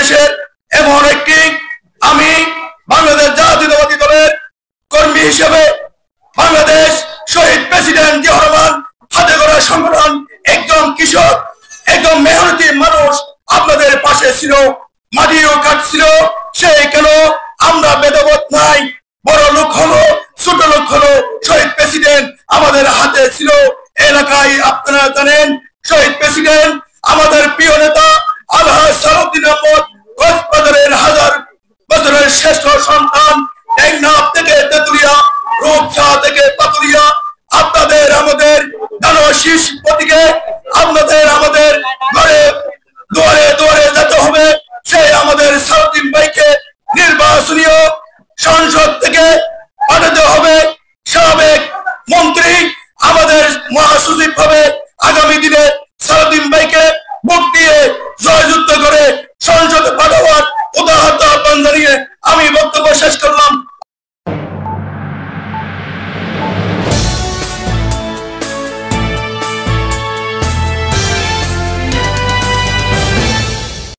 বাংলাদেশের এমন একটি আমি বাংলাদেশ জাতীয়তাবাদী দলের কর্মী হিসেবে বাংলাদেশ শহীদ প্রেসিডেন্ট জিয়াউর রহমান হাতে গড়া সংগঠন একজন কৃষক একজন মেহনতি মানুষ আপনাদের পাশে ছিল, মাটিও কাটছিল। সেই কেন আমরা বেদবোধ নাই, বড় লোক হলো ছোট লোক হলো, শহীদ প্রেসিডেন্ট আমাদের হাতে ছিল। এলাকায় আপনারা জানেন শহীদ প্রেসিডেন্ট আমাদের প্রিয় নেতা আলহাজ সালাউদ্দিন আহমদ কক্সবাজারের হাজার বছরের শ্রেষ্ঠ সন্তান, টেকনাফ থেকে তেতুলিয়া, রূপসা থেকে পাতুলিয়া, আপনাদের আমাদের দানশীষ প্রতীকে আপনাদের আমাদের ঘরে দুয়ারে দুয়ারে যেতে হবে। সেই আমাদের সালাউদ্দিন ভাইকে নির্বাচনীয় সংসদ থেকে পাঠাতে হবে। সাবেক মন্ত্রী আমাদের মহাসচিব হবে। আগামী দিনে সালাউদ্দিন ভাইকে ভোট দিয়ে জয়যুক্ত করে সংসদে পাঠাবার উদাহরণ আহ্বান জানিয়ে আমি বক্তব্য শেষ করলাম।